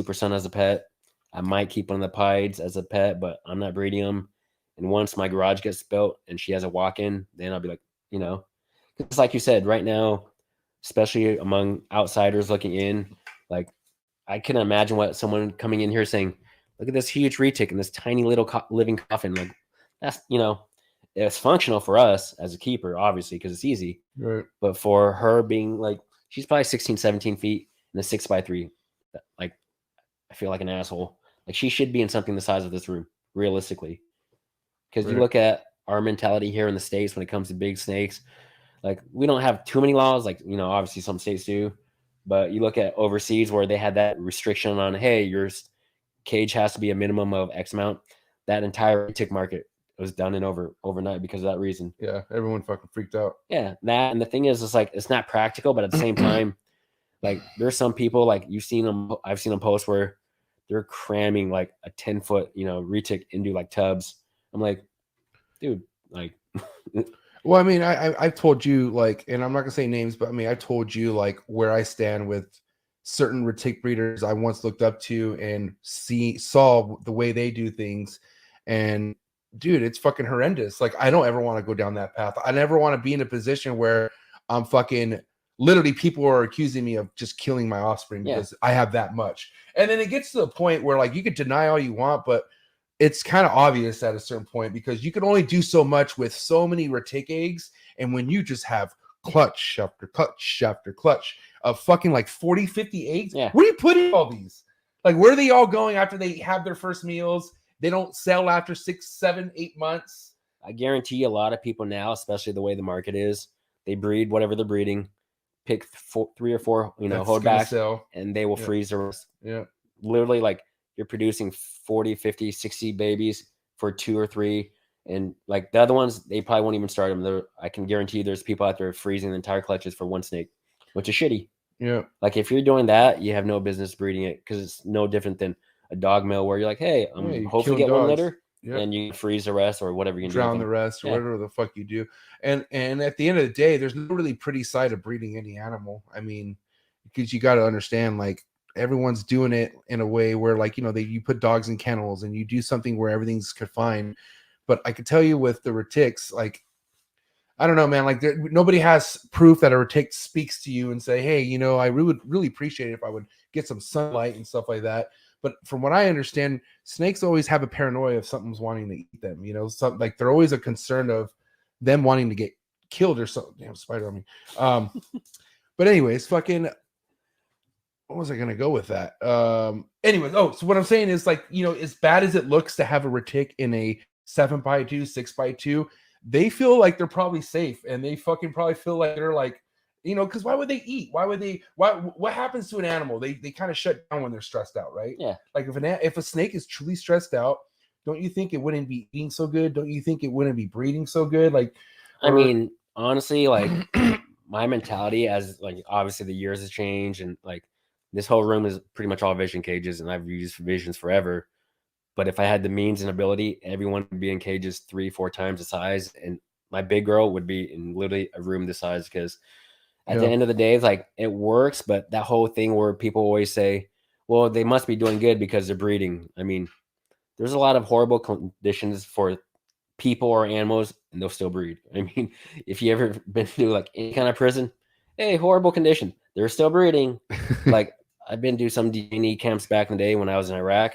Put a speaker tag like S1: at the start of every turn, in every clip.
S1: Super Son as a pet. I might keep one of the Pieds as a pet, but I'm not breeding them. And once my garage gets built and she has a walk-in, then I'll be like, it's like you said, right now, especially among outsiders looking in, like I couldn't imagine what someone coming in here saying, look at this huge retic in this tiny little living coffin. Like that's, it's functional for us as a keeper, obviously, because it's easy.
S2: Right.
S1: But for her being like, she's probably 16, 17 feet in a 6x3. Like, I feel like an asshole. Like she should be in something the size of this room, realistically. Because you look at our mentality here in the States when it comes to big snakes, like we don't have too many laws, like, obviously some states do. But you look at overseas where they had that restriction on, hey, your cage has to be a minimum of X amount. That entire tick market was done in overnight because of that reason.
S2: Yeah, everyone fucking freaked out.
S1: Yeah, that, and the thing is, it's like it's not practical, but at the same time, like there's some people like you've seen them. I've seen them post where they're cramming like a 10-foot, retic into like tubs. I'm like, dude, like.
S2: Well, I mean, I've told you, like, and I'm not gonna say names, but I mean, I've told you like where I stand with certain retic breeders I once looked up to and saw the way they do things, and dude, it's fucking horrendous. Like, I don't ever want to go down that path. I never want to be in a position where I'm fucking literally people are accusing me of just killing my offspring because I have that much. And then it gets to the point where like you could deny all you want, but it's kind of obvious at a certain point because you can only do so much with so many retic eggs. And when you just have clutch after clutch after clutch of fucking like 40, 50 eggs, where are you putting all these? Like, where are they all going after they have their first meals? They don't sell after 6, 7, 8 months.
S1: I guarantee a lot of people now, especially the way the market is, they breed whatever they're breeding, pick 3 or 4, holdbacks, and they will freeze the rest.
S2: Yeah.
S1: Literally, like, you're producing 40, 50, 60 babies for 2 or 3. And like the other ones, they probably won't even start them. I can guarantee you there's people out there freezing the entire clutches for one snake, which is shitty.
S2: Yeah.
S1: Like if you're doing that, you have no business breeding it because it's no different than a dog mill where you're like, hey, I'm hopefully get one litter. And you freeze the rest or whatever you can
S2: drown the rest or whatever the fuck you do. And at the end of the day, there's no really pretty side of breeding any animal. I mean, because you got to understand, like, everyone's doing it in a way where, like, you put dogs in kennels and you do something where everything's confined. But I could tell you with the retics, like, I don't know, man, like nobody has proof that a retic speaks to you and say, hey, I would really appreciate it if I would get some sunlight and stuff like that. But from what I understand, snakes always have a paranoia of something's wanting to eat them. Something like they're always a concern of them wanting to get killed or something. Damn spider on me. But anyways, fucking, what was I gonna go with that? Anyways, so what I'm saying is, like, as bad as it looks to have a retic in a 7x2, 6x2, they feel like they're probably safe, and they fucking probably feel like they're like, because why would they eat? What happens to an animal? They kind of shut down when they're stressed out, right?
S1: Yeah.
S2: Like if a snake is truly stressed out, don't you think it wouldn't be eating so good? Don't you think it wouldn't be breeding so good? Like,
S1: I mean, honestly, like my mentality as like obviously the years have changed, and like this whole room is pretty much all vision cages, and I've used visions forever. But if I had the means and ability, everyone would be in cages 3-4 times the size, and my big girl would be in literally a room this size because at the end of the day, it's like it works. But that whole thing where people always say, well, they must be doing good because they're breeding. I mean, there's a lot of horrible conditions for people or animals, and they'll still breed. I mean, if you ever been to like any kind of prison, hey, horrible condition, they're still breeding. Like, I've been to some D&E camps back in the day when I was in Iraq.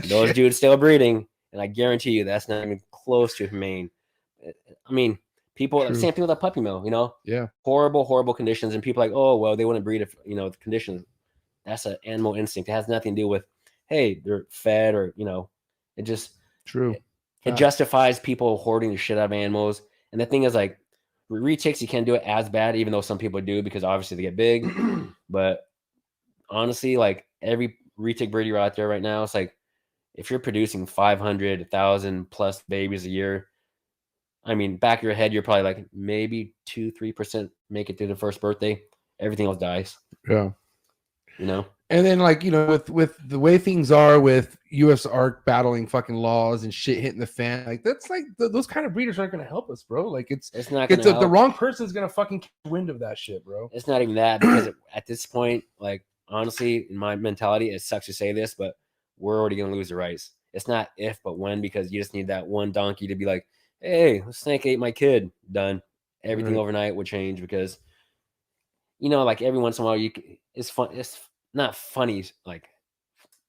S1: Those dudes still breeding, and I guarantee you that's not even close to humane. I mean, same thing with a puppy mill,
S2: Yeah.
S1: Horrible conditions, and people are like, oh, well, they wouldn't breed if, the conditions. That's an animal instinct. It has nothing to do with, hey, they're fed or, it just.
S2: True.
S1: It justifies people hoarding the shit out of animals. And the thing is, like, retics, you can't do it as bad, even though some people do because obviously they get big. But honestly, like every retic breeder out there right now, it's like if you're producing 500, 1,000 plus babies a year, I mean, back of your head, you're probably like maybe 2-3% make it through the first birthday. Everything else dies.
S2: Yeah.
S1: And
S2: then, like, with the way things are with U.S. ARC battling fucking laws and shit hitting the fan, like that's like those kind of breeders aren't going to help us, bro. Like it's
S1: not the
S2: wrong person's going to fucking catch wind of that shit, bro.
S1: It's not even that because at this point, like honestly, in my mentality, it sucks to say this, but we're already gonna lose the rights. It's not if, but when, because you just need that one donkey to be like, "Hey, a snake ate my kid." Done. Everything
S2: Right.
S1: overnight would change because like every once in a while, it's fun. It's not funny. Like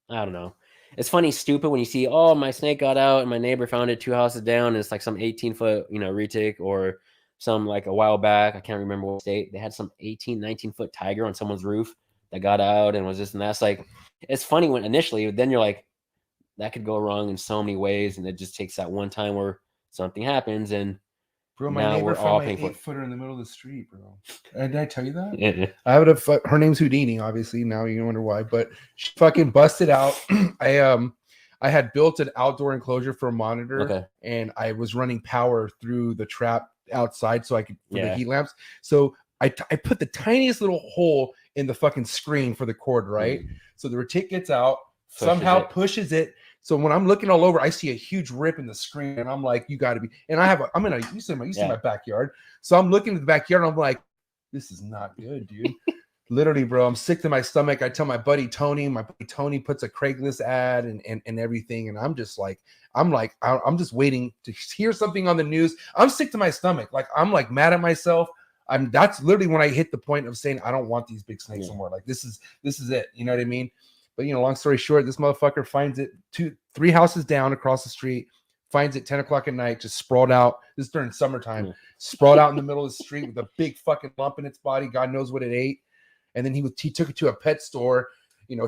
S1: I don't know. It's funny, stupid when you see, oh, my snake got out and my neighbor found it 2 houses down, and it's like some 18-foot, retic, or some like a while back, I can't remember what state, they had some 18, 19-foot tiger on someone's roof that got out and was this and that's like, it's funny when initially, then you're like, that could go wrong in so many ways, and it just takes that one time where something happens, and
S2: Bro, my
S1: now
S2: neighbor
S1: we're
S2: found
S1: all
S2: my
S1: paying for
S2: 8-footer in the middle of the street, bro. Did I tell you that?
S1: it.
S2: I would have. Her name's Houdini, obviously. Now you wonder why, but she fucking busted out. I had built an outdoor enclosure for a monitor,
S1: Okay.
S2: and I was running power through the trap outside so I could for the
S1: Yeah.
S2: heat lamps. So I put the tiniest little hole in the fucking screen for the cord, right? So the retic gets out, pushes it. So when I'm looking all over, I see a huge rip in the screen, and I'm like, "You got to be." And you see my backyard. So I'm looking at the backyard, and I'm like, "This is not good, dude." Literally, bro, I'm sick to my stomach. I tell my buddy Tony. My buddy Tony puts a Craigslist ad and everything, and I'm just waiting to hear something on the news. I'm sick to my stomach. Like I'm like mad at myself. That's literally when I hit the point of saying I don't want these big snakes anymore. Like this is it. You know what I mean? But long story short, this motherfucker finds it 3 houses down across the street, finds it 10 o'clock at night, just sprawled out. This is during summertime, sprawled out in the middle of the street with a big fucking lump in its body. God knows what it ate. And then he took it to a pet store,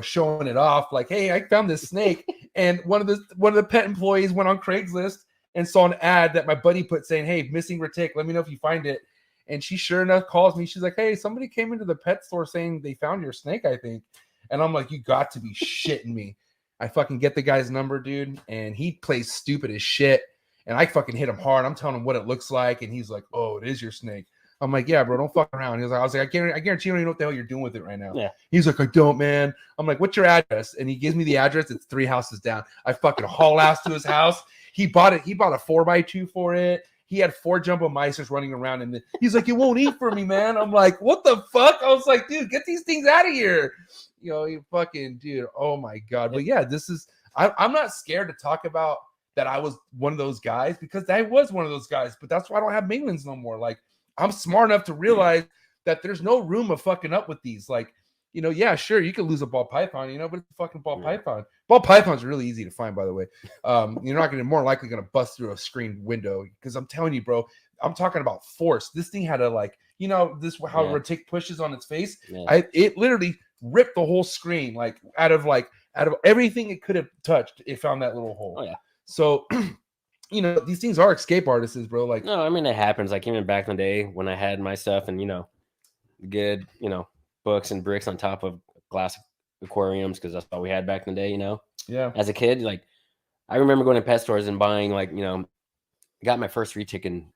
S2: showing it off like, "Hey, I found this snake." And one of the pet employees went on Craigslist and saw an ad that my buddy put saying, "Hey, missing retic. Let me know if you find it." And she sure enough calls me. She's like, "Hey, somebody came into the pet store saying they found your snake, I think." And I'm like, "You got to be shitting me." I fucking get the guy's number, dude, and he plays stupid as shit. And I fucking hit him hard. I'm telling him what it looks like, and he's like, "Oh, it is your snake." I'm like, "Yeah, bro, don't fuck around." I was like, I guarantee you don't even know what the hell you're doing with it right now.
S1: Yeah.
S2: He's like, "I don't, man." I'm like, "What's your address?" And he gives me the address. It's 3 houses down. I fucking haul ass to his house. He bought a 4x2 for it. He had 4 jumbo micers running around, and he's like, "It won't eat for me, man." I'm like, "What the fuck?" I was like, "Dude, get these things out of here." You fucking dude. Oh my god. But yeah, this is. I'm not scared to talk about that. I was one of those guys because I was one of those guys. But that's why I don't have Mainlands no more. Like I'm smart enough to realize that there's no room of fucking up with these. Like yeah, sure, you can lose a ball python, but it's a fucking ball python. Ball pythons are really easy to find, by the way. You're not more likely going to bust through a screen window because I'm telling you, bro, I'm talking about force. This thing had a how retic pushes on its face.
S1: Yeah.
S2: It literally ripped the whole screen out of everything it could have touched. It found that little hole.
S1: Oh yeah.
S2: So these things are escape artists, bro. Like
S1: no, I mean it happens. Like even back in the day when I had my stuff and good books and bricks on top of glass aquariums because that's all we had back in the day.
S2: Yeah.
S1: As a kid, like I remember going to pet stores and buying got my first retic in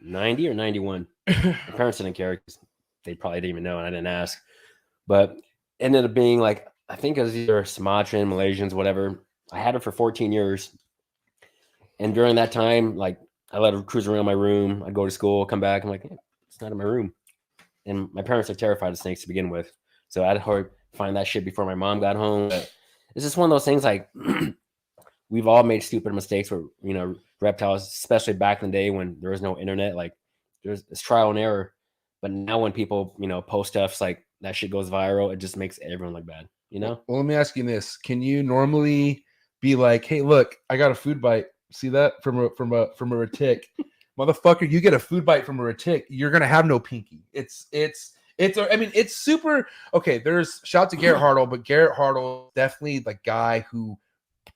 S1: 90 or 91. My parents didn't care because they probably didn't even know and I didn't ask. But ended up being like, I think it was either Sumatran, Malaysians, whatever. I had it for 14 years. And during that time, like I let her cruise around my room. I'd go to school, come back. I'm like, hey, it's not in my room. And my parents are terrified of snakes to begin with. So I'd find that shit before my mom got home. But it's just one of those things like we've all made stupid mistakes where, reptiles, especially back in the day when there was no internet, like it's trial and error. But now when people, post stuff like that shit goes viral, it just makes everyone look bad,
S2: Well, let me ask you this. Can you normally be like, "Hey, look, I got a food bite. See that from a retic." Motherfucker, you get a food bite from a retic, you're gonna have no pinky. It's super okay. There's shout to Garrett Hartle, but Garrett Hartle definitely the guy who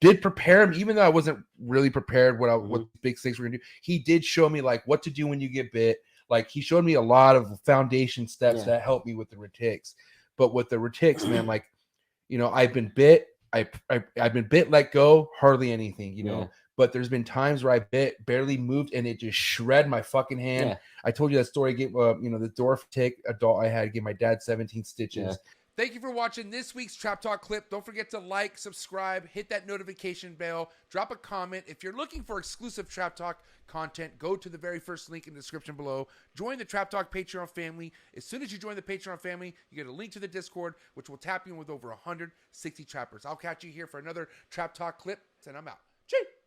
S2: did prepare him, even though I wasn't really prepared what big snakes were gonna do. He did show me what to do when you get bit. Like he showed me a lot of foundation steps that helped me with the retics. But with the retics, man, I've been bit. I've been bit, let go, hardly anything, But there's been times where I bit, barely moved, and it just shred my fucking hand.
S1: Yeah.
S2: I told you that story. I gave the dwarf tick adult I had, gave my dad 17 stitches. Thank you for watching this week's Trap Talk clip. Don't forget to like, subscribe, hit that notification bell, drop a comment. If you're looking for exclusive Trap Talk content, go to the very first link in the description below. Join the Trap Talk Patreon family. As soon as you join the Patreon family, you get a link to the Discord, which will tap you in with over 160 trappers. I'll catch you here for another Trap Talk clip, and I'm out. Cheers!